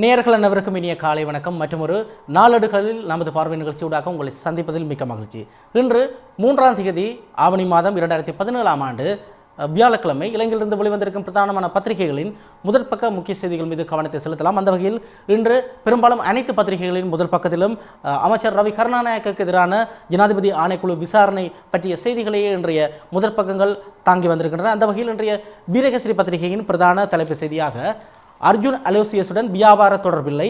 நேயர்கள் அனைவருக்கும் இனிய காலை வணக்கம். மற்றும் ஒரு நாளடுகளில் நமது பார்வை நிகழ்ச்சியூடாக உங்களை சந்திப்பதில் மிக்க மகிழ்ச்சி. இன்று 3ஆம் தேதி ஆவணி மாதம் 2017ஆம் ஆண்டு வியாழக்கிழமை இலங்கையிலிருந்து வெளிவந்திருக்கும் பிரதானமான பத்திரிகைகளின் முதல் பக்க முக்கிய செய்திகள் மீது கவனத்தை செலுத்தலாம். அந்த வகையில் இன்று பெரும்பாலும் அனைத்து பத்திரிகைகளின் முதல் பக்கத்திலும் அமைச்சர் ரவி கருணாநாயக்கவுக்கு எதிரான ஜனாதிபதி ஆணைக்குழு விசாரணை பற்றிய செய்திகளையே இன்றைய முதல் பக்கங்கள் தாங்கி வந்திருக்கின்றன. அந்த வகையில் இன்றைய வீரகேசரி பத்திரிகையின் பிரதான தலைப்பு செய்தியாக அர்ஜுன் அலோசியஸுடன் வியாபார தொடர்பில்லை,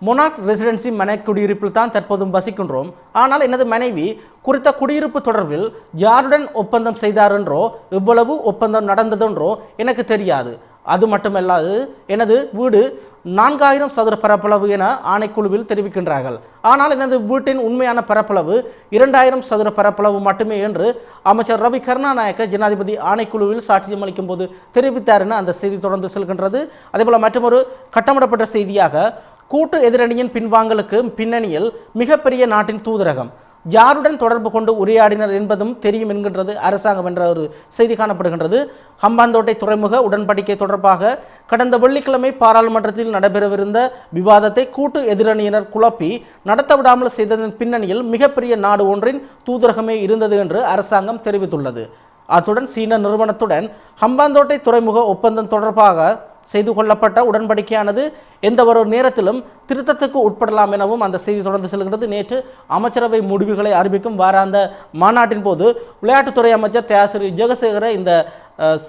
மொனாக் ரெசிடென்சி மனை குடியிருப்பில் தான் தற்போதும் வசிக்கின்றோம், ஆனால் எனது மனைவி குறித்த குடியிருப்பு தொடர்பில் யாருடன் ஒப்பந்தம் செய்தார் என்றோ எவ்வளவு ஒப்பந்தம் நடந்ததென்றோ எனக்கு தெரியாது. அது மட்டுமல்லாது எனது வீடு 4000 சதுர பரப்பளவு என ஆணைக்குழுவில் தெரிவிக்கின்றார்கள். ஆனால் எனது வீட்டின் உண்மையான பரப்பளவு 2000 சதுர பரப்பளவு மட்டுமே என்று அமைச்சர் ரவி கருணாநாயக்க ஜனாதிபதி ஆணைக்குழுவில் சாட்சியம் அளிக்கும் போது தெரிவித்தார் என அந்த செய்தி தொடர்ந்து செல்கின்றது. அதேபோல மற்றொரு கட்டமிடப்பட்ட செய்தியாக கூட்டு எதிரணியின் பின்வாங்கலுக்கு பின்னணியில் மிகப்பெரிய நாட்டின் தூதரகம், யாருடன் தொடர்பு கொண்டு உரையாடினர் என்பதும் தெரியும் என்கின்றது அரசாங்கம் என்ற ஒரு செய்தி காணப்படுகின்றது. ஹம்பாந்தோட்டை துறைமுக உடன்படிக்கை தொடர்பாக கடந்த வெள்ளிக்கிழமை பாராளுமன்றத்தில் நடைபெறவிருந்த விவாதத்தை கூட்டு எதிரணியினர் குழப்பி நடத்தவிடாமல் செய்ததன் பின்னணியில் மிகப்பெரிய நாடு ஒன்றின் தூதரகமே இருந்தது என்று அரசாங்கம் தெரிவித்துள்ளது. அத்துடன் சீன நிறுவனத்துடன் ஹம்பாந்தோட்டை துறைமுக ஒப்பந்தம் தொடர்பாக செய்து கொள்ளப்பட்ட உடன்படிக்கையானது எந்த ஒரு நேரத்திலும் திருத்தத்துக்கு உட்படலாம் எனவும் அந்த செய்தி தொடர்ந்து செல்கிறது. நேற்று அமைச்சரவை முடிவுகளை அறிவிக்கும் வாராந்த மாநாட்டின் போது விளையாட்டுத்துறை அமைச்சர் தியாசிரி ஜெகசேகர இந்த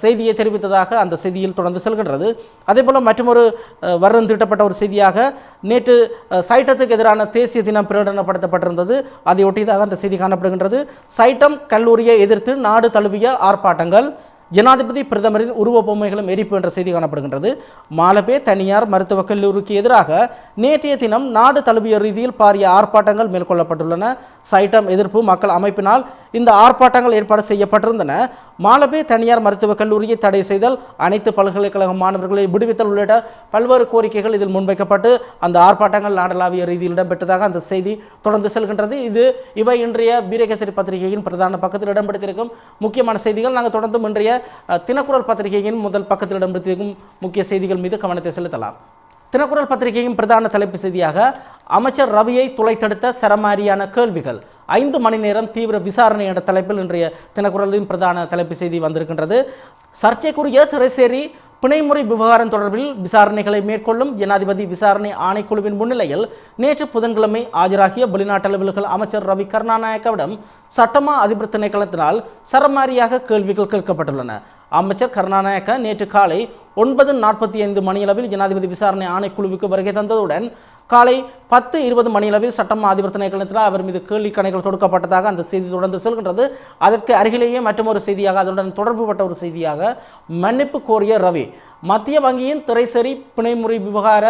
செய்தியை தெரிவித்ததாக அந்த செய்தியில் தொடர்ந்து செல்கின்றது. அதேபோல மற்றொரு வருடம் தீட்டப்பட்ட ஒரு செய்தியாக நேற்று சைட்டத்துக்கு எதிரான தேசிய தினம் பிரகடனப்படுத்தப்பட்டிருந்தது. அதை ஒட்டியதாக அந்த செய்தி காணப்படுகின்றது. சைட்டம் கல்லூரியை எதிர்த்து நாடு தழுவிய ஆர்ப்பாட்டங்கள், ஜனாதிபதி பிரதமரின் உருவ பொம்மைகளும் எரிப்பு என்ற செய்தி காணப்படுகின்றது. மாலபே தனியார் மருத்துவக் கல்லூரிக்கு எதிராக நேற்றைய தினம் நாடு தழுவிய ரீதியில் பாரிய ஆர்ப்பாட்டங்கள் மேற்கொள்ளப்பட்டுள்ளன. சைட்டம் எதிர்ப்பு மக்கள் அமைப்பினால் இந்த ஆர்ப்பாட்டங்கள் ஏற்பாடு செய்யப்பட்டிருந்தன. மாலபே தனியார் மருத்துவக் கல்லூரியை தடை செய்தல், அனைத்து பல்கலைக்கழக மாணவர்களை விடுவித்தல் உள்ளிட்ட பல்வேறு கோரிக்கைகள் இதில் முன்வைக்கப்பட்டு அந்த ஆர்ப்பாட்டங்கள் நாடளாவிய ரீதியில் இடம்பெற்றதாக அந்த செய்தி தொடர்ந்து செல்கின்றது. இவை இன்றைய வீரகேசரி பத்திரிகையின் பிரதான பக்கத்தில் இடம்பெற்றிருக்கும் முக்கியமான செய்திகள். நாங்கள் தொடர்ந்து இன்றைய தினக்குரல் பத்திரிகையின் முதல் பக்கத்தில் இடம்பெற்றிருக்கும் முக்கிய செய்திகள் மீது கவனத்தை செலுத்தலாம். தினக்குரல் பத்திரிகையின் பிரதான தலைப்பு செய்தியாக அமைச்சர் ரவியை துளைத்தெடுத்த சரமாரியான கேள்விகள், 5 மணி நேரம் தீவிர விசாரணை என்ற தலைப்பில் இன்றைய தினக்குரலின் பிரதான தலைப்பு செய்தி வந்திருக்கின்றது. சர்ச்சைக்குரிய திரைசேரி பிணைமுறை விவகாரம் தொடர்பில் விசாரணைகளை மேற்கொள்ளும் ஜனாதிபதி விசாரணை ஆணைக்குழுவின் முன்னிலையில் நேற்று புதன்கிழமை ஆஜராகிய வெளிநாட்டு அலுவல்கள் அமைச்சர் ரவி கருணாநாயக்கவிடம் சட்டமா அதிபர் திணைக்களத்தினால் சரமாரியாக கேள்விகள் கேட்கப்பட்டுள்ளன. அமைச்சர் கருணாநாயக்க நேற்று காலை 9:45 மணியளவில் ஜனாதிபதி விசாரணை ஆணைக்குழுவுக்கு வருகை தந்ததுடன் காலை 10:20 மணியளவில் சட்டமா அதிபர் திணைக்களத்தினால் அவர் மீது கேள்வி கணைகள் தொடுக்கப்பட்டதாக அந்த செய்தி தொடர்ந்து செல்கின்றது. அதற்கு அருகிலேயே மற்றொரு செய்தியாக, அதனுடன் தொடர்புபட்ட ஒரு செய்தியாக, மன்னிப்பு கோரிய ரவி மத்திய வங்கியின் திரைசேரி பிணைமுறை விவகார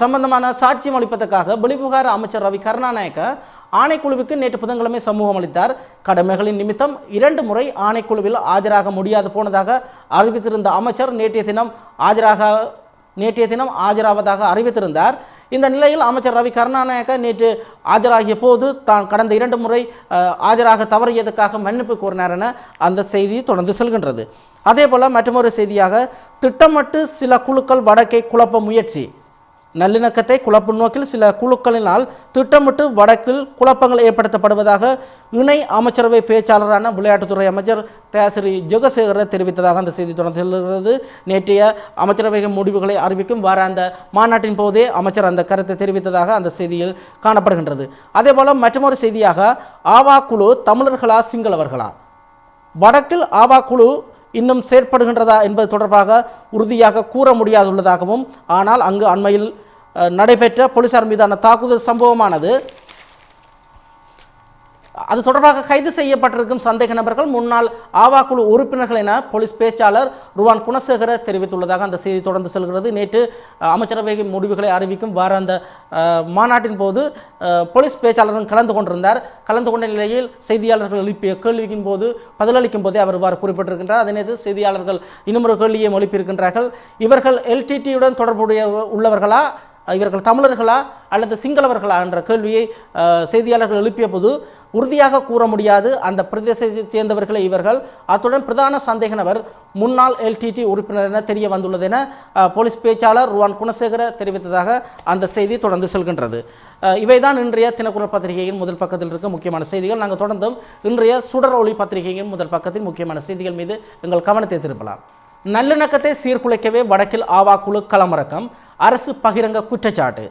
சம்பந்தமான சாட்சியம் அளிப்பதற்காக வெளிவிவகார அமைச்சர் ரவி கருணாநாயக்க ஆணைக்குழுவுக்கு நேற்று புதன்கிழமை சமூகம் அளித்தார். கடமைகளின் நிமித்தம் 2 முறை ஆணைக்குழுவில் ஆஜராக முடியாது போனதாக அறிவித்திருந்த அமைச்சர் நேற்றைய தினம் ஆஜராவதாக அறிவித்திருந்தார். இந்த நிலையில் அமைச்சர் ரவி கருணாநாயக்க நேற்று ஆஜராகிய போது தான் கடந்த 2 முறை ஆஜராக தவறியதற்காக மன்னிப்பு கோரினார் என அந்த செய்தி தொடர்ந்து செல்கின்றது. அதே போல மற்றொரு செய்தியாக, திட்டமிட்டு சில குழுக்கள் வடக்கை குழப்ப முயற்சி, நல்லிணக்கத்தை குழப்பும் நோக்கில் சில குழுக்களினால் திட்டமிட்டு வடக்கில் குழப்பங்கள் ஏற்படுத்தப்படுவதாக இணை அமைச்சரவை பேச்சாளரான விளையாட்டுத்துறை அமைச்சர் தியாசிரி ஜெகசேகர தெரிவித்ததாக அந்த செய்தி தொடர்ந்து செல்கிறது. நேற்றைய அமைச்சரவை முடிவுகளை அறிவிக்கும் வாராந்த மாநாட்டின் போதே அமைச்சர் அந்த கருத்தை தெரிவித்ததாக அந்த செய்தியில் காணப்படுகின்றது. அதே போல மற்றொரு செய்தியாக, ஆவா குழு தமிழர்களா சிங்களவர்களா, வடக்கில் ஆவா குழு இன்னும் செயற்படுகின்றதா என்பது தொடர்பாக உறுதியாக கூற முடியாதுள்ளதாகவும், ஆனால் அங்கு அண்மையில் நடைபெற்ற போலீசார் மீதான தாக்குதல் சம்பவமானது அது தொடர்பாக கைது செய்யப்பட்டிருக்கும் சந்தேக நபர்கள் முன்னாள் ஆவா குழு உறுப்பினர்கள் என போலீஸ் பேச்சாளர் ருவான் குணசேகர தெரிவித்துள்ளதாக அந்த செய்தி தொடர்ந்து செல்கிறது. நேற்று அமைச்சரவை முடிவுகளை அறிவிக்கும் வாராந்த மாநாட்டின் போது போலீஸ் பேச்சாளரும் கலந்து கொண்டிருந்தார். கலந்து கொண்ட நிலையில் செய்தியாளர்கள் எழுப்பிய கேள்வியின் போது பதிலளிக்கும் போதே அவர் இவ்வாறு குறிப்பிட்டிருக்கின்றார். அதே நேரத்தில் செய்தியாளர்கள் இன்னும் ஒரு கேள்வியை எழுப்பியிருக்கின்றார்கள். இவர்கள் எல்டிடியுடன் தொடர்புடைய உள்ளவர்களா இவர்கள் தமிழர்களா அல்லது சிங்களவர்களா என்ற கேள்வியை செய்தியாளர்கள் எழுப்பிய போது உறுதியாக கூற முடியாது அந்த பிரதேசத்தைச் சேர்ந்தவர்களை இவர்கள். அத்துடன் பிரதான சந்தேக நபர் முன்னாள் எல்டிடி உறுப்பினர் என தெரிய வந்துள்ளது என போலீஸ் பேச்சாளர் ருவான் குணசேகர தெரிவித்ததாக அந்த செய்தி தொடர்ந்து செல்கின்றது. இவைதான் இன்றைய தினக்குரல் பத்திரிகையின் முதல் பக்கத்தில் இருக்க முக்கியமான செய்திகள். நாங்கள் தொடர்ந்தும் இன்றைய சுடர் ஒளி பத்திரிகையின் முதல் பக்கத்தில் முக்கியமான செய்திகள் மீது எங்கள் கவனத்தை திருப்பலாம். நல்லிணக்கத்தை சீர்குலைக்கவே வடக்கில் ஆவா குழு களமிறக்கம், அரசு பகிரங்க குற்றச்சாட்டு.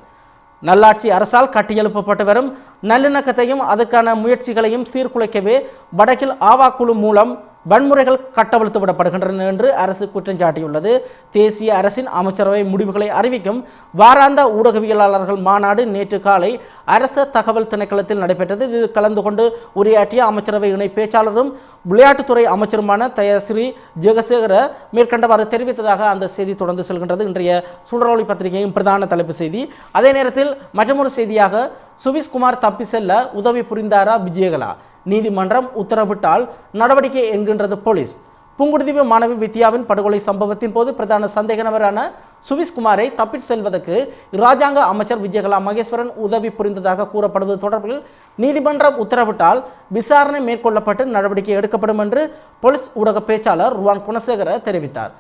நல்லாட்சி அரசால் கட்டியெழுப்பப்பட்டு வரும் நல்லிணக்கத்தையும் அதுக்கான முயற்சிகளையும் சீர்குலைக்கவே வடக்கில் ஆவா குழு மூலம் வன்முறைகள் கட்டவிழ்த்து விடப்படுகின்றன என்று அரசு குற்றம் சாட்டியுள்ளது. தேசிய அரசின் அமைச்சரவை முடிவுகளை அறிவிக்கும் வாராந்த ஊடகவியலாளர்கள் மாநாடு நேற்று காலை அரச தகவல் திணைக்களத்தில் நடைபெற்றது. இது கலந்து கொண்டு உரையாற்றிய அமைச்சரவை இணை பேச்சாளரும் விளையாட்டுத்துறை அமைச்சருமான தயஸ்ரீ ஜெகசேகர மேற்கண்டவாறு தெரிவித்ததாக அந்த செய்தி தொடர்ந்து செல்கின்றது. இன்றைய சுடரொளி பத்திரிகையின் பிரதான தலைப்பு செய்தி. அதே நேரத்தில் மற்றொரு செய்தியாக சுவிஸ்குமார் தப்பி செல்ல உதவி புரிந்தாரா விஜயகலா, நீதிமன்றம் உத்தரவிட்டால் நடவடிக்கை என்கின்றது போலீஸ். புங்குடுதீவு மாணவி வித்யாவின் படுகொலை சம்பவத்தின் போது பிரதான சந்தேக நபரான சுவிஸ்குமாரை தப்பிச் செல்வதற்கு இராஜாங்க அமைச்சர் விஜயகலா மகேஸ்வரன் உதவி புரிந்ததாக கூறப்படுவது தொடர்பில் நீதிமன்றம் உத்தரவிட்டால் விசாரணை மேற்கொள்ளப்பட்டு நடவடிக்கை எடுக்கப்படும் என்று போலீஸ் ஊடக பேச்சாளர் ருவான் குணசேகர தெரிவித்தார்.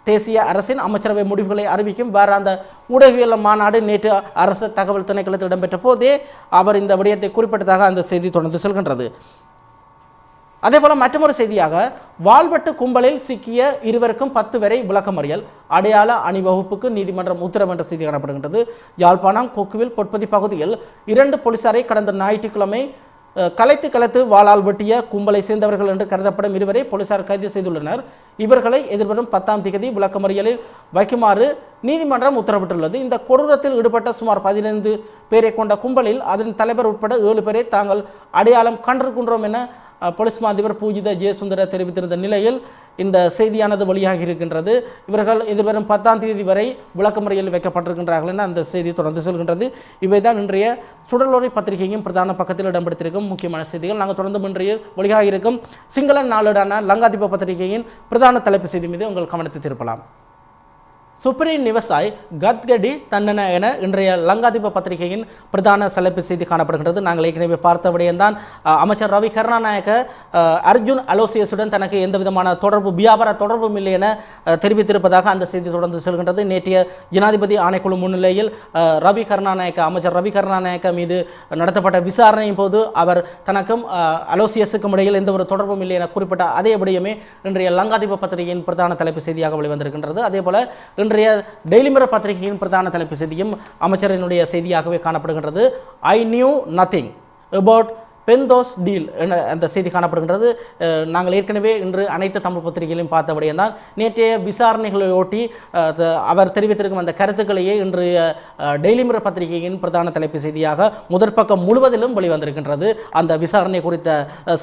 தேசிய அரசின் அமைச்சரவை முடிவுகளை அறிவிக்கும் வாராந்த ஊடகவியல் மாநாடு நேற்று அரசு தகவல் திணைக்களத்தில் இடம்பெற்ற போதே அவர் இந்த விடயத்தை குறிப்பிட்டதாக அந்த செய்தி தொடர்ந்து செல்கின்றது. அதேபோல மற்றொரு செய்தியாக வாள்வெட்டு கும்பலில் சிக்கிய இருவருக்கும் 10 வரை விளக்கமறியல், அடையாள அணிவகுப்புக்கு நீதிமன்றம் உத்தரவு என்ற செய்தி காணப்படுகின்றது. யாழ்ப்பாணம் கொக்குவில் பொற்பதி பகுதியில் 2 போலீசாரை கடந்த ஞாயிற்றுக்கிழமை கலைத்து வாளால் வெட்டிய கும்பலை சேர்ந்தவர்கள் என்று கருதப்படும் இருவரை போலீசார் கைது செய்துள்ளனர். இவர்களை எதிர்வரும் 10ஆம் தேதி விளக்கமறியலில் வைக்குமாறு நீதிமன்றம் உத்தரவிட்டுள்ளது. இந்த கொடூரத்தில் ஈடுபட்ட சுமார் 15 பேரை கொண்ட கும்பலில் அதன் தலைவர் உட்பட 7 பேரை தாங்கள் அடையாளம் கண்டிருக்கின்றோம் என போலீஸ் மா அதிபர் பூஜித ஜெயசுந்தர தெரிவித்திருந்த நிலையில் இந்த செய்தியானது வெளியாகி இருக்கின்றது. இவர்கள் எதிர்வரும் 10ஆம் தேதி வரை விளக்கமறியலில் வைக்கப்பட்டிருக்கின்றார்கள் என அந்த செய்தி தொடர்ந்து செல்கின்றது. இவைதான் இன்றைய சுடலொளி பத்திரிகையும் பிரதான பக்கத்தில் இடம்பெடுத்திருக்கும் முக்கியமான செய்திகள். நாங்கள் தொடர்ந்து இன்றைய வெளியாக இருக்கும் சிங்கள நாளேடான லங்காதீப பத்திரிகையின் பிரதான தலைப்பு செய்தி மீது உங்கள் கவனத்தை திருப்பலாம். சுப்ரீம் விவசாய் கத்கடி தன்னன என இன்றைய லங்காதீப பத்திரிகையின் பிரதான தலைப்பு செய்தி காணப்படுகின்றது. நாங்கள் ஏற்கனவே பார்த்த விடயம்தான். அமைச்சர் ரவி கருணாநாயக்க அர்ஜுன் அலோசியஸுடன் தனக்கு எந்த விதமான வியாபார தொடர்பும் இல்லை என தெரிவித்திருப்பதாக அந்த செய்தி தொடர்ந்து செல்கின்றது. நேற்றைய ஜனாதிபதி ஆணைக்குழு முன்னிலையில் அமைச்சர் ரவி கருணாநாயக்க மீது நடத்தப்பட்ட விசாரணையின் போது அவர் தனக்கும் அலோசியஸுக்கும் இடையில் எந்த ஒரு தொடர்பும் இல்லை என குறிப்பிட்ட அதே விடயமே இன்றைய லங்காதீப பத்திரிகையின் பிரதான தலைப்பு செய்தியாக வெளிவந்திருக்கின்றது. அதேபோல இன்றைய டெய்லி மிரர் பத்திரிகையின் பிரதான தலைப்பு செய்தியும் அமைச்சரினுடைய செய்தியாகவே காணப்படுகின்றது. I knew nothing about Pentos deal என அந்த செய்தி காணப்படுகின்றது. நாங்கள் ஏற்கனவே இன்று அனைத்து தமிழ் பத்திரிகைகளையும் பார்த்தபடியே தான் நேற்றைய விசாரணைகளை ஒட்டி அவர் தெரிவித்திருக்கும் அந்த கருத்துக்களையே இன்று டெய்லி மிரர் பத்திரிகையின் பிரதான தலைப்பு செய்தியாக முதற்பக்கம் முழுவதிலும் வெளிவந்திருக்கின்றது. அந்த விசாரணை குறித்த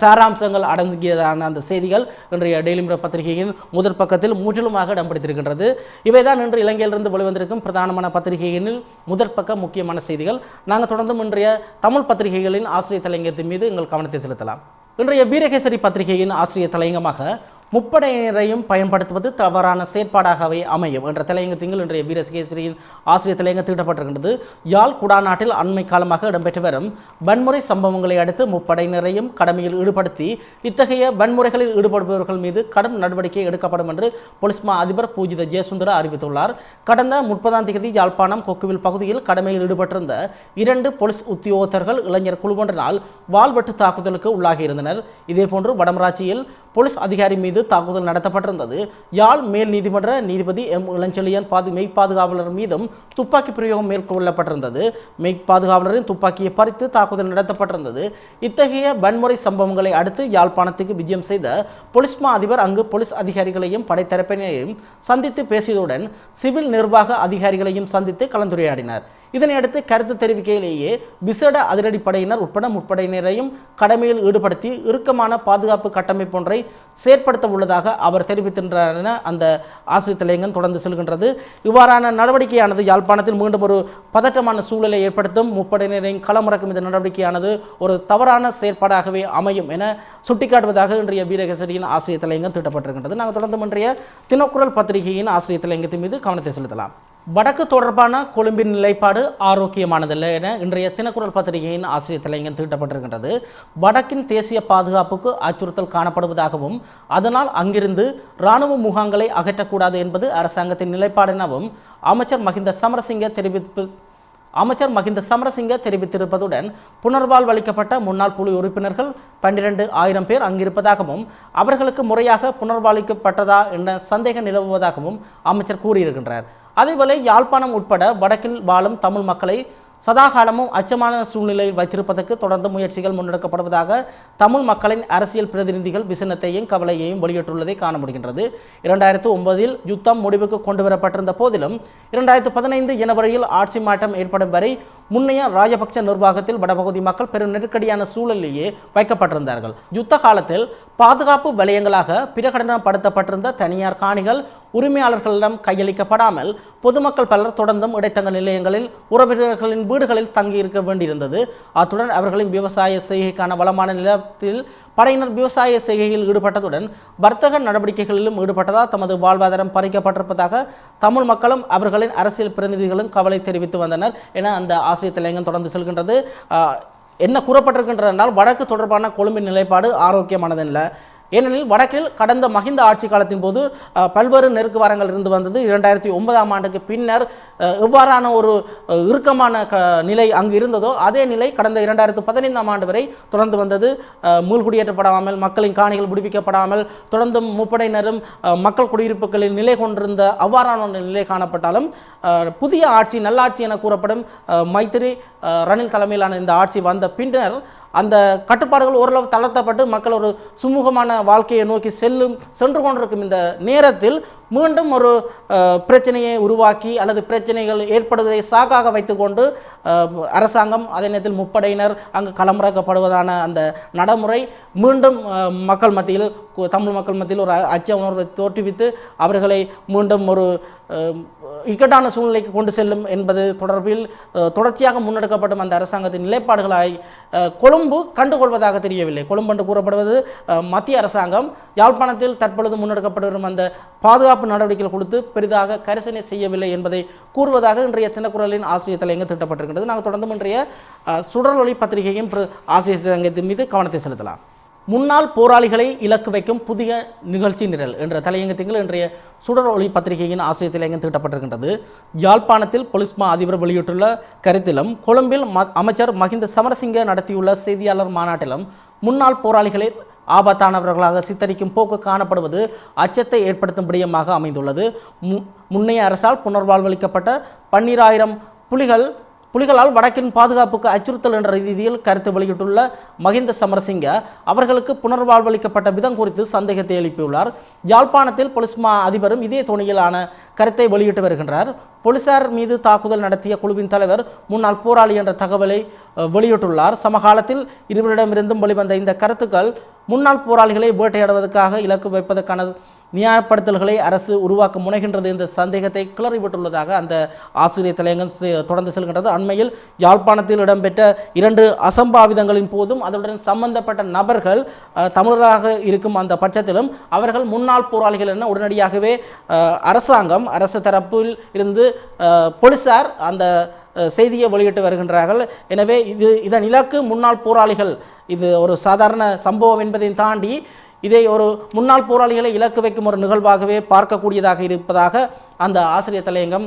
சாராம்சங்கள் அடங்கியதான அந்த செய்திகள் இன்றைய டெய்லி மிரர் பத்திரிகையின் முதற்பக்கத்தில் முற்றிலுமாக இடம் பிடித்திருக்கின்றது. இவைதான் இன்று இலங்கையிலிருந்து வெளிவந்திருக்கும் பிரதானமான பத்திரிகைகளின் முதற்பக்க முக்கியமான செய்திகள். நாங்கள் தொடர்ந்தும் இன்றைய தமிழ் பத்திரிகைகளின் ஆசிரியர் தலையங்கத்தின் மீது எங்கள் கவனத்தை செலுத்தலாம். இன்றைய வீரகேசரி பத்திரிகையின் ஆசிரியர் தலையங்கமாக முப்படையினரையும் பயன்படுத்துவது தவறான செயற்பாடாகவே அமையும் என்ற தலையங்கத்தில் இன்றைய வீரகேசரியின் ஆசிரியர் தலையங்கம் தீட்டப்பட்டிருக்கின்றது. யாழ் குடாநாட்டில் அண்மை காலமாக இடம்பெற்று வரும் வன்முறை சம்பவங்களை அடுத்து முப்படையினரையும் கடமையில் ஈடுபடுத்தி இத்தகைய வன்முறைகளில் ஈடுபடுபவர்கள் மீது கடும் நடவடிக்கை எடுக்கப்படும் என்று போலீஸ் மா அதிபர் பூஜித ஜெயசுந்தர அறிவித்துள்ளார். கடந்த 30ஆம் தேதி யாழ்ப்பாணம் கொக்குவில் பகுதியில் கடமையில் ஈடுபட்டிருந்த 2 போலீஸ் உத்தியோகத்தர்கள் இளைஞர் குழுவொன்றினால் வாள்வெட்டு தாக்குதலுக்கு உள்ளாகியிருந்தனர். இதேபோன்று வடமராட்சியில் போலீஸ் அதிகாரி மீது தாக்குதல் நடத்தப்பட்டிருந்தது. யாழ் மேல் நீதிமன்ற நீதிபதி எம் இளஞ்செழியன் மெய்ப்பாதுகாவலர் மீதும் துப்பாக்கி பிரயோகம் மேற்கொள்ளப்பட்டிருந்தது. மெய்ப்பாதுகாவலரின் துப்பாக்கியை பறித்து தாக்குதல் நடத்தப்பட்டிருந்தது. இத்தகைய வன்முறை சம்பவங்களை அடுத்து யாழ்ப்பாணத்துக்கு விஜயம் செய்த போலீஸ் மா அதிபர் அங்கு போலீஸ் அதிகாரிகளையும் படைத்தரப்பினரையும் சந்தித்து பேசியதுடன் சிவில் நிர்வாக அதிகாரிகளையும் சந்தித்து கலந்துரையாடினார். இதனையடுத்து கருத்து தெரிவிக்கையிலேயே விசேட அதிரடிப்படையினர் உட்பட முப்படையினரையும் கடமையில் ஈடுபடுத்தி இறுக்கமான பாதுகாப்பு கட்டமைப்பு ஒன்றை செயற்படுத்த உள்ளதாக அவர் தெரிவிக்கின்றார் என அந்த ஆசிரியர் தலையங்கம் தொடர்ந்து செல்கின்றது. இவ்வாறான நடவடிக்கையானது யாழ்ப்பாணத்தில் மீண்டும் ஒரு பதற்றமான சூழலை ஏற்படுத்தும். முப்படையினரையும் களமிறக்கும் இந்த நடவடிக்கையானது ஒரு தவறான செயற்பாடாகவே அமையும் என சுட்டிக்காட்டுவதாக இன்றைய வீரகேசரியின் ஆசிரியர் தலையங்கம் தீட்டப்பட்டிருக்கின்றது. நாங்கள் தொடர்ந்து இன்றைய தினக்குரல் பத்திரிகையின் ஆசிரியர் தலையங்கத்தின் மீது கவனத்தை செலுத்தலாம். வடக்கு தொடர்பான கொழும்பின் நிலைப்பாடு ஆரோக்கியமானதல்ல என இன்றைய தினக்குரல் பத்திரிகையின் ஆசிரியர் தலையங்கம் தீட்டப்பட்டிருக்கின்றது. வடக்கின் தேசிய பாதுகாப்புக்கு அச்சுறுத்தல் காணப்படுவதாகவும் அதனால் அங்கிருந்து இராணுவ முகாம்களை அகற்றக்கூடாது என்பது அரசாங்கத்தின் நிலைப்பாடு எனவும் அமைச்சர் மஹிந்த சமரசிங்க தெரிவித்திருப்பதுடன் புனர்வாழ்வளிக்கப்பட்ட முன்னாள் புலி உறுப்பினர்கள் 12,000 பேர் அங்கிருப்பதாகவும் அவர்களுக்கு முறையாக புனர்வாழ்வளிக்கப்பட்டதா என்ற சந்தேகம் நிலவுவதாகவும் அமைச்சர் கூறியிருக்கின்றார். அதேபோல யாழ்ப்பாணம் உட்பட வடக்கில் வாழும் தமிழ் மக்களை சதாகாலமும் அச்சமான சூழ்நிலையில் வைத்திருப்பதற்கு தொடர்ந்து முயற்சிகள் முன்னெடுக்கப்படுவதாக தமிழ் மக்களின் அரசியல் பிரதிநிதிகள் விசனத்தையும் கவலையையும் வெளியிட்டுள்ளதை காண முடிகின்றது. 2009 யுத்தம் முடிவுக்கு கொண்டு வரப்பட்டிருந்த போதிலும் 2015 ஜனவரியில் ஆட்சி மாற்றம் ஏற்படும் வரை முன்னைய ராஜபக்ச நிர்வாகத்தில் வடபகுதி மக்கள் பெரும் நெருக்கடியான சூழலிலேயே வைக்கப்பட்டிருந்தார்கள். யுத்த காலத்தில் பாதுகாப்பு வலயங்களாக பிரகடனப்படுத்தப்பட்டிருந்த தனியார் காணிகள் உரிமையாளர்களிடம் கையளிக்கப்படாமல் பொதுமக்கள் பலர் தொடர்ந்தும் இடைத்தங்க நிலையங்களில் உறவினர்களின் வீடுகளில் தங்கியிருக்க வேண்டியிருந்தது. அத்துடன் அவர்களின் விவசாய செய்கைக்கான வளமான நிலத்தில் படையினர் விவசாய செய்கையில் ஈடுபட்டதுடன் வர்த்தக நடவடிக்கைகளிலும் ஈடுபட்டதால் தமது வாழ்வாதாரம் பறிக்கப்பட்டிருப்பதாக தமிழ் மக்களும் அவர்களின் அரசியல் பிரதிநிதிகளும் கவலை தெரிவித்து வந்தனர் என அந்த ஆசிரியர் தலையங்கம் தொடர்ந்து செல்கின்றது. என்ன கூறப்பட்டிருக்கின்றது என்றால் வடக்கு தொடர்பான கொழும்பின் நிலைப்பாடு ஆரோக்கியமானதல்ல. ஏனெனில் வடக்கில் கடந்த மஹிந்த ஆட்சி காலத்தின் போது பல்வேறு நெருக்குவாரங்கள் இருந்து வந்தது. 2009 ஆண்டுக்கு பின்னர் எவ்வாறான ஒரு இறுக்கமான நிலை அங்கு இருந்ததோ அதே நிலை கடந்த 2015 ஆண்டு வரை தொடர்ந்து வந்தது. மீள்குடியேற்றப்படாமல் மக்களின் காணிகள் விடுவிக்கப்படாமல் தொடர்ந்தும் முப்படையினரும் மக்கள் குடியிருப்புகளில் நிலை கொண்டிருந்த அவ்வாறான நிலை காணப்பட்டாலும் புதிய ஆட்சி நல்லாட்சி என கூறப்படும் மைத்திரி ரணில் தலைமையிலான இந்த ஆட்சி வந்த பின்னர் அந்த கட்டுப்பாடுகள் ஓரளவு தளர்த்தப்பட்டு மக்கள் ஒரு சுமூகமான வாழ்க்கையை நோக்கி சென்று கொண்டிருக்கும் இந்த நேரத்தில் மீண்டும் ஒரு பிரச்சனையை உருவாக்கி அல்லது பிரச்சனைகள் ஏற்படுவதை சாக்காக வைத்துக்கொண்டு அரசாங்கம் அதே நேரத்தில் முப்படையினர் அங்கு களமிறக்கப்படுவதான அந்த நடைமுறை மீண்டும் மக்கள் மத்தியில் தமிழ் மக்கள் மத்தியில் ஒரு அச்ச உணர்வை தோற்றுவித்து அவர்களை மீண்டும் ஒரு இக்கட்டான சூழ்நிலைக்கு கொண்டு செல்லும் என்பது தொடர்பில் தொடர்ச்சியாக முன்னெடுக்கப்படும் அந்த அரசாங்கத்தின் நிலைப்பாடுகளாய் கொழும்பு கண்டுகொள்வதாக தெரியவில்லை. கொழும்பு என்று கூறப்படுவது மத்திய அரசாங்கம் யாழ்ப்பாணத்தில் தற்பொழுது முன்னெடுக்கப்பட்டு வரும் அந்த பாதுகாப்பு நடவடிக்கைகள் கொடுத்து பெரிதாக கரிசனை செய்யவில்லை என்பதை கூறுவதாக இன்றைய தினக்குரலின் ஆசிரியர் தலையங்கம் திட்டப்பட்டிருக்கிறது. நாங்கள் தொடர்ந்து இன்றைய சுடரொளி பத்திரிகையின் ஆசிரியர் தலையங்கத்தின் மீது கவனத்தை செலுத்தலாம். முன்னாள் போராளிகளை இலக்கு வைக்கும் புதிய நிகழ்ச்சி நிரல் என்ற தலையங்கத்தில் இன்றைய சுடர் ஒளி பத்திரிகையின் ஆசிரியர் தலையங்கம் தீட்டப்பட்டிருக்கின்றது. யாழ்ப்பாணத்தில் பொலிஸ் மா அதிபர் வெளியிட்டுள்ள கருத்திலும் கொழும்பில் அமைச்சர் மஹிந்த சமரசிங்க நடத்தியுள்ள செய்தியாளர் மாநாட்டிலும் முன்னாள் போராளிகளை ஆபத்தானவர்களாக சித்தரிக்கும் போக்கு காணப்படுவது அச்சத்தை ஏற்படுத்தும் விடயமாக அமைந்துள்ளது. முன்னைய அரசால் புனர்வாழ்வளிக்கப்பட்ட 12,000 புலிகளால் வடக்கின் பாதுகாப்புக்கு அச்சுறுத்தல் என்ற ரீதியில் கருத்து வெளியிட்டுள்ள மஹிந்த சமரசிங்க அவர்களுக்கு புனர்வாழ்வளிக்கப்பட்ட விதம் குறித்து சந்தேகத்தை எழுப்பியுள்ளார். யாழ்ப்பாணத்தில் பொலிஸ் மா அதிபரும் இதே துணியிலான கருத்தை வெளியிட்டு வருகின்றார். போலீசார் மீது தாக்குதல் நடத்திய குழுவின் தலைவர் முன்னாள் போராளி என்ற தகவலை வெளியிட்டுள்ளார். சமகாலத்தில் இருவரிடமிருந்தும் வெளிவந்த இந்த கருத்துக்கள் முன்னாள் போராளிகளை வேட்டையாடுவதற்காக இலக்கு வைப்பதற்கான நியாயப்படுத்தல்களை அரசு உருவாக்க முனைகின்றது என்ற சந்தேகத்தை கிளறிவிட்டுள்ளதாக அந்த ஆசிரியர் தலையங்கம் தொடர்ந்து செல்கின்றது. அண்மையில் யாழ்ப்பாணத்தில் இடம்பெற்ற 2 அசம்பாவிதங்களின் போதும் அதனுடன் சம்பந்தப்பட்ட நபர்கள் தமிழராக இருக்கும் அந்த பட்சத்திலும் அவர்கள் முன்னாள் போராளிகள் என உடனடியாகவே அரசு தரப்பில் இருந்து போலீசார் அந்த செய்தியை வெளியிட்டு வருகின்றார்கள். எனவே இதன் இலக்கு முன்னாள் போராளிகள், இது ஒரு சாதாரண சம்பவம் என்பதை தாண்டி இதை ஒரு முன்னாள் போராளிகளை இலக்கு வைக்கும் ஒரு நிகழ்வாகவே பார்க்கக்கூடியதாக இருப்பதாக அந்த ஆசிரியர் தலையங்கம்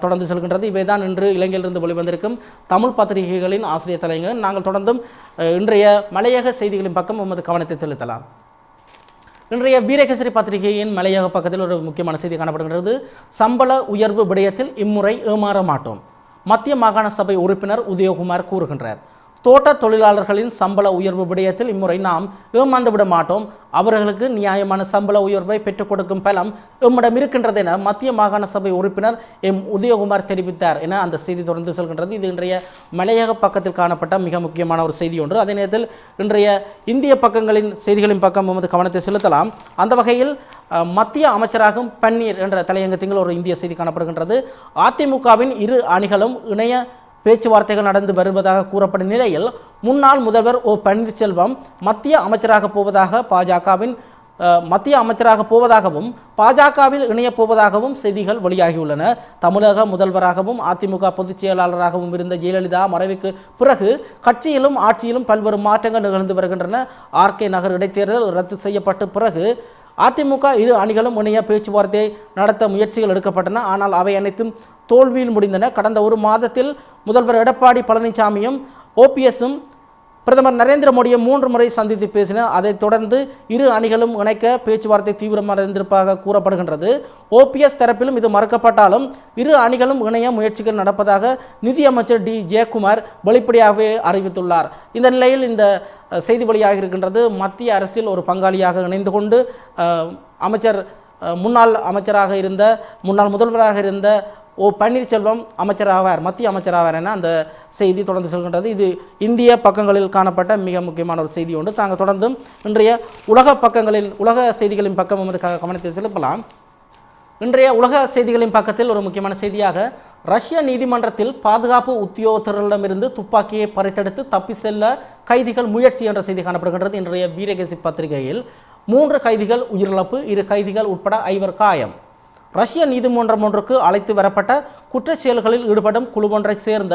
தொடர்ந்து செல்கின்றது. இவைதான் இன்று இலங்கையிலிருந்து வெளிவந்திருக்கும் தமிழ் பத்திரிகைகளின் ஆசிரியர் தலையங்கம். நாங்கள் தொடர்ந்தும் இன்றைய மலையக செய்திகளின் பக்கம் உமது கவனத்தை செலுத்தலாம். இன்றைய வீரகேசரி பத்திரிகையின் மலையக பக்கத்தில் ஒரு முக்கியமான செய்தி காணப்படுகின்றது. சம்பள உயர்வு விடயத்தில் இம்முறை ஏமாற மாட்டோம், மத்திய மாகாண சபை உறுப்பினர் உதயகுமார் கூறுகின்றார். தோட்ட தொழிலாளர்களின் சம்பள உயர்வு விடயத்தில் இம்முறை நாம் ஏமாந்து விட மாட்டோம், அவர்களுக்கு நியாயமான சம்பள உயர்வை பெற்றுக் கொடுக்கும் பலம் எம்மிடம் இருக்கின்றது என மத்திய மாகாண சபை உறுப்பினர் உதயகுமார் தெரிவித்தார் என அந்த செய்தி தொடர்ந்து செல்கின்றது. இது இன்றைய மலையக பக்கத்தில் காணப்பட்ட மிக முக்கியமான ஒரு செய்தி ஒன்று. அதே நேரத்தில் இன்றைய இந்திய பக்கங்களின் செய்திகளின் பக்கம் நமது கவனத்தை செலுத்தலாம். அந்த வகையில் மத்திய அமைச்சராகும் பன்னீர் என்ற தலையங்கத்தில் ஒரு இந்திய செய்தி காணப்படுகின்றது. அதிமுகவின் 2 அணிகளும் இணைய பேச்சுவார்த்தைகள் நடந்து வருவதாக கூறப்படும் நிலையில் முன்னாள் முதல்வர் ஓ பன்னீர்செல்வம் மத்திய அமைச்சராக போவதாக பாஜகவின் மத்திய அமைச்சராக போவதாகவும் பாஜகவில் இணையப் போவதாகவும் செய்திகள் வெளியாகியுள்ளன. தமிழக முதல்வராகவும் அதிமுக பொதுச் செயலாளராகவும் இருந்த ஜெயலலிதா மறைவுக்கு பிறகு கட்சியிலும் ஆட்சியிலும் பல்வேறு மாற்றங்கள் நிகழ்ந்து வருகின்றன. ஆர்கே நகர் இடைத்தேர்தல் ரத்து செய்யப்பட்ட பிறகு அதிமுக இரு அணிகளும் இணைய பேச்சுவார்த்தையை நடத்த முயற்சிகள் எடுக்கப்பட்டன. ஆனால் அவை அனைத்தும் தோல்வியில் முடிந்தன. கடந்த ஒரு மாதத்தில் முதல்வர் எடப்பாடி பழனிசாமியும் ஓபிஎஸும் பிரதமர் நரேந்திர மோடியை 3 முறை சந்தித்து பேசினர். அதைத் தொடர்ந்து இரு அணிகளும் இணைக்க பேச்சுவார்த்தை தீவிரமடைந்திருப்பதாக கூறப்படுகின்றது. ஓபிஎஸ் தரப்பிலும் இது மறுக்கப்பட்டாலும் இரு அணிகளும் இணைய முயற்சிகள் நடப்பதாக நிதியமைச்சர் டி ஜெயக்குமார் வெளிப்படையாகவே அறிவித்துள்ளார். இந்த நிலையில் இந்த செய்தி வெளியாக இருக்கின்றது. மத்திய அரசில் ஒரு பங்காளியாக இணைந்து கொண்டு முன்னாள் முதல்வராக இருந்த பன்னீர்செல்வம் அமைச்சராவார், மத்திய அமைச்சராவார் என அந்த செய்தி தொடர்ந்து செல்கின்றது. இது இந்திய பக்கங்களில் காணப்பட்ட மிக முக்கியமான ஒரு செய்தி ஒன்று. தாங்கள் தொடர்ந்தும் இன்றைய உலக செய்திகளின் பக்கம் கவனத்தை செலுத்தலாம். இன்றைய உலக செய்திகளின் பக்கத்தில் ஒரு முக்கியமான செய்தியாக ரஷ்ய நீதிமன்றத்தில் பாதுகாப்பு உத்தியோகத்தர்களிடமிருந்து துப்பாக்கியை பறித்தெடுத்து தப்பி செல்ல கைதிகள் முயற்சி என்ற செய்தி காணப்படுகின்றது. இன்றைய வீரகேசி பத்திரிகையில் 3 கைதிகள் உயிரிழப்பு, 2 கைதிகள் உட்பட 5 காயம். ரஷ்ய நீதிமன்றம் ஒன்றுக்கு அழைத்து வரப்பட்ட குற்றச் செயல்களில் ஈடுபடும் குழு ஒன்றை சேர்ந்த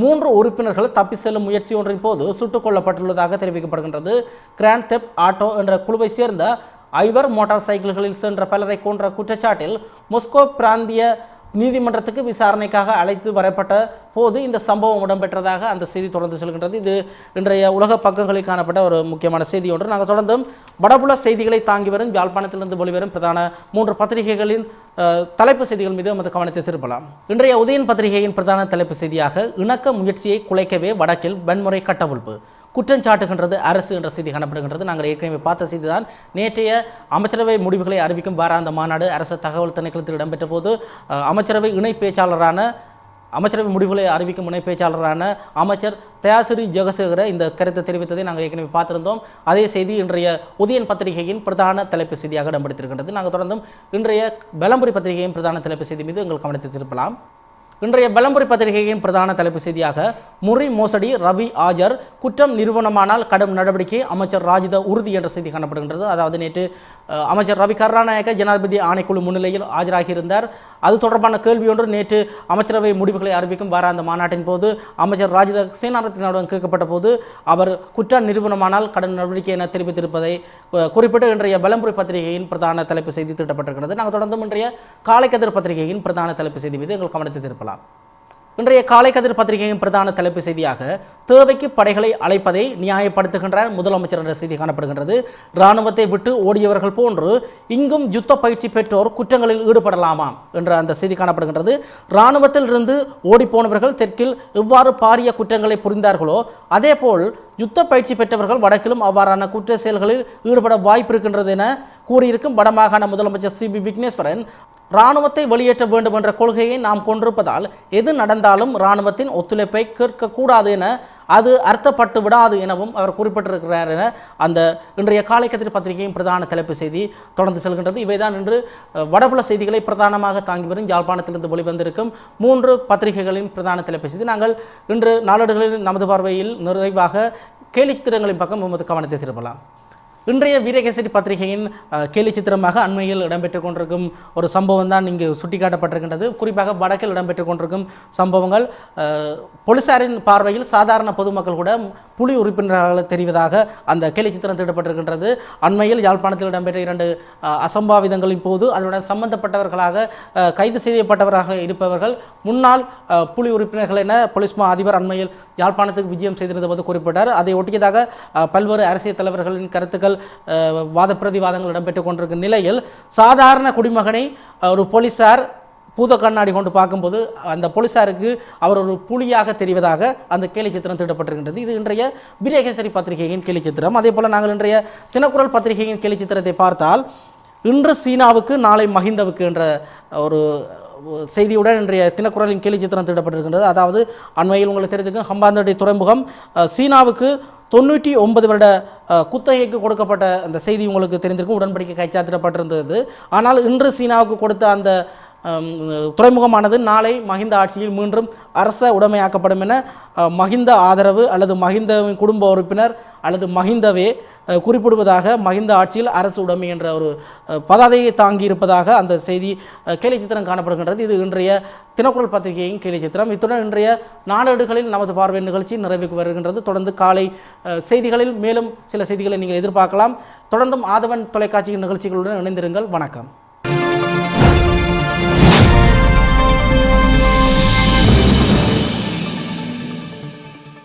3 உறுப்பினர்கள் தப்பி செல்லும் முயற்சி ஒன்றின் போது சுட்டுக் கொல்லப்பட்டுள்ளதாக தெரிவிக்கப்படுகின்றது. கிராண்ட் தெப் ஆட்டோ என்ற குழுவை சேர்ந்த 5 மோட்டார் சைக்கிள்களில் சென்ற பலரை கொன்ற குற்றச்சாட்டில் மொஸ்கோ பிராந்திய நீதிமன்றத்துக்கு விசாரணைக்காக அழைத்து வரப்பட்ட போது இந்த சம்பவம் இடம்பெற்றதாக அந்த செய்தி தொடர்ந்து செல்கின்றது. இது இன்றைய உலக பக்கங்களில் காணப்பட்ட ஒரு முக்கியமான செய்தி ஒன்று. நாங்கள் தொடர்ந்தும் வடபுல செய்திகளை தாங்கி வரும் யாழ்ப்பாணத்திலிருந்து வெளிவரும் பிரதான 3 பத்திரிகைகளின் தலைப்பு செய்திகள் மீது நமது கவனத்தை திருப்பலாம். இன்றைய உதயன் பத்திரிகையின் பிரதான தலைப்பு செய்தியாக இணக்க முயற்சியை குலைக்கவே வடக்கில் வன்முறை கட்டவிழ்ப்பு குற்றஞ்சாட்டுகின்றது அரசு என்ற செய்தி காணப்படுகின்றது. நாங்கள் ஏற்கனவே பார்த்த செய்தி தான். நேற்றைய அமைச்சரவை முடிவுகளை அறிவிக்கும் வாராந்த மாநாடு அரசு தகவல் திணைக்களத்தில் இடம்பெற்ற போது அமைச்சரவை முடிவுகளை அறிவிக்கும் இணை பேச்சாளரான அமைச்சர் தயாசிறி ஜெகசேகர இந்த கருத்தை தெரிவித்ததை நாங்கள் ஏற்கனவே பார்த்திருந்தோம். அதே செய்தி இன்றைய உதயன் பத்திரிகையின் பிரதான தலைப்பு செய்தியாக இடம்பெற்றிருக்கின்றது. நாங்கள் தொடர்ந்தும் இன்றைய பெலம்புரி பத்திரிகையின் பிரதான தலைப்பு செய்தி மீது எங்கள் கவனத்தை திருப்பலாம். இன்றைய பெலம்புரி பத்திரிகையின் பிரதான தலைப்பு செய்தியாக முறை மோசடி ரவி ஆஜர் குற்றம் நிறுவனமானால் கடும் நடவடிக்கை அமைச்சர் ராஜித உறுதி என்ற செய்தி காணப்படுகின்றது. அதாவது நேற்று அமைச்சர் ரவி கருணாநாயக்க ஜனாதிபதி ஆணைக்குழு முன்னிலையில் ஆஜராகியிருந்தார். அது தொடர்பான கேள்வி ஒன்று நேற்று அமைச்சரவை முடிவுகளை அறிவிக்கும் வாராந்த மாநாட்டின் போது அமைச்சர் ராஜித சேனாரத்னவுடன் கேட்கப்பட்ட போது அவர் குற்ற நிறுவனமானால் கடும் நடவடிக்கை என தெரிவித்திருப்பதை குறிப்பிட்டு இன்றைய பெலம்புரி பத்திரிகையின் பிரதான தலைப்பு செய்தி திட்டப்பட்டிருக்கிறது. நாங்கள் தொடர்ந்தும் இன்றைய காலைக்கதிர் பத்திரிகையின் பிரதான தலைப்பு செய்தி மீது எங்கள் கவனத்தை திருப்பலாம். இன்றைய காலைக்கதிர் பத்திரிகையின் பிரதான தலைப்பு செய்தியாக தேவைக்கு படைகளை அழைப்பதை நியாயப்படுத்துகின்றார் முதலமைச்சர் என்ற செய்தி காணப்படுகின்றது. இராணுவத்தை விட்டு ஓடியவர்கள் போன்று இங்கும் யுத்த பயிற்சி பெற்றோர் குற்றங்களில் ஈடுபடலாமா என்ற அந்த செய்தி காணப்படுகின்றது. இராணுவத்தில் இருந்து ஓடிப்போனவர்கள் தெற்கில் எவ்வாறு பாரிய குற்றங்களை புரிந்தார்களோ அதேபோல் யுத்த பயிற்சி பெற்றவர்கள் வடக்கிலும் அவ்வாறான குற்ற செயல்களில் ஈடுபட வாய்ப்பு இருக்கின்றது என கூறியிருக்கும் வடமாகாண முதலமைச்சர் சிபி விக்னேஸ்வரன் இராணுவத்தை வெளியேற்ற வேண்டும் என்ற கொள்கையை நாம் கொண்டிருப்பதால் எது நடந்தாலும் இராணுவத்தின் ஒத்துழைப்பை கேட்கக்கூடாது என அது அர்த்தப்பட்டு விடாது எனவும் அவர் குறிப்பிட்டிருக்கிறார் என அந்த இன்றைய காலைக்கதிர் பத்திரிகையின் பிரதான தலைப்பு செய்தி தொடர்ந்து செல்கின்றது. இவைதான் இன்று வடபுல செய்திகளை பிரதானமாக தாங்கி வரும் யாழ்ப்பாணத்திலிருந்து வெளிவந்திருக்கும் 3 பத்திரிகைகளின் பிரதான தலைப்பு செய்தி. நாங்கள் இன்று நாளேடுகளில் நமது பார்வையில் நிறைவாக கேலி சித்திரங்களின் பக்கம் நமது கவனத்தை திருப்பலாம். இன்றைய வீரகேசரி பத்திரிகையின் கேலி சித்திரமாக அண்மையில் இடம்பெற்றுக் கொண்டிருக்கும் ஒரு சம்பவம் தான் இங்கு சுட்டிக்காட்டப்பட்டிருக்கின்றது. குறிப்பாக வடக்கில் இடம்பெற்றுக் கொண்டிருக்கும் சம்பவங்கள் போலீசாரின் பார்வையில் சாதாரண பொதுமக்கள் கூட புலி உறுப்பினர்களாக தெரிவதாக அந்த கேலி சித்திரம் தீட்டப்பட்டிருக்கின்றது. அண்மையில் யாழ்ப்பாணத்தில் இடம்பெற்ற 2 அசம்பாவிதங்களின் போது அதனுடன் சம்பந்தப்பட்டவர்களாக கைது செய்யப்பட்டவராக இருப்பவர்கள் முன்னாள் புலி உறுப்பினர்கள் என போலீஸ் மா அதிபர் அண்மையில் யாழ்ப்பாணத்துக்கு விஜயம் செய்திருந்த போது குறிப்பிட்டார். அதை ஒட்டியதாக பல்வேறு அரசியல் தலைவர்களின் கருத்துக்கள் வாத பிரதிவாதங்கள் இடம்பெற்றுக் கொண்டிருக்கும் நிலையில் சாதாரண குடிமகனை ஒரு போலீசார் பூத கண்ணாடி கொண்டு பார்க்கும்போது அந்த போலீசாருக்கு அவர் ஒரு புலியாக தெரிவதாக அந்த கேலி சித்திரம் தீட்டப்பட்டிருக்கின்றது. இது இன்றைய வீரகேசரி பத்திரிகையின் கேலி சித்திரம். அதே போல் நாங்கள் இன்றைய தினக்குரல் பத்திரிகையின் கேலி சித்திரத்தை பார்த்தால் இன்று சீனாவுக்கு நாளை மஹிந்தவுக்கு என்ற ஒரு செய்தியுடன் இன்றைய தினக்குரலின் கேலி சித்திரம் தீட்டப்பட்டிருக்கின்றது. அதாவது அண்மையில் உங்களுக்கு தெரிஞ்சிருக்கும் ஹம்பாந்தோட்டை துறைமுகம் சீனாவுக்கு 99 வருட குத்தகைக்கு கொடுக்கப்பட்ட அந்த செய்தி உங்களுக்கு தெரிந்திருக்கும். உடன்படிக்கை கைச்சாத்திடப்பட்டிருந்தது. ஆனால் இன்று சீனாவுக்கு கொடுத்த அந்த துறைமுகமானது நாளை மஹிந்த ஆட்சியில் மீண்டும் அரச உடைமையாக்கப்படும் என மஹிந்த ஆதரவு அல்லது மஹிந்தவின் குடும்ப உறுப்பினர் அல்லது மஹிந்தவே குறிப்பிடுவதாக மஹிந்த ஆட்சியில் அரசு உடைமை என்ற ஒரு பதாதையை தாங்கி இருப்பதாக அந்த செய்தி கேலி சித்திரம் காணப்படுகின்றது. இது இன்றைய தினக்குரல் பத்திரிகையின் கேலி சித்திரம். இத்துடன் இன்றைய நாளேடுகளில் நமது பார்வை நிகழ்ச்சி நிறைவுக்கு வருகின்றது. தொடர்ந்து காலை செய்திகளில் மேலும் சில செய்திகளை நீங்கள் எதிர்பார்க்கலாம். தொடர்ந்தும் ஆதவன் தொலைக்காட்சியின் நிகழ்ச்சிகளுடன் இணைந்திருங்கள். வணக்கம்.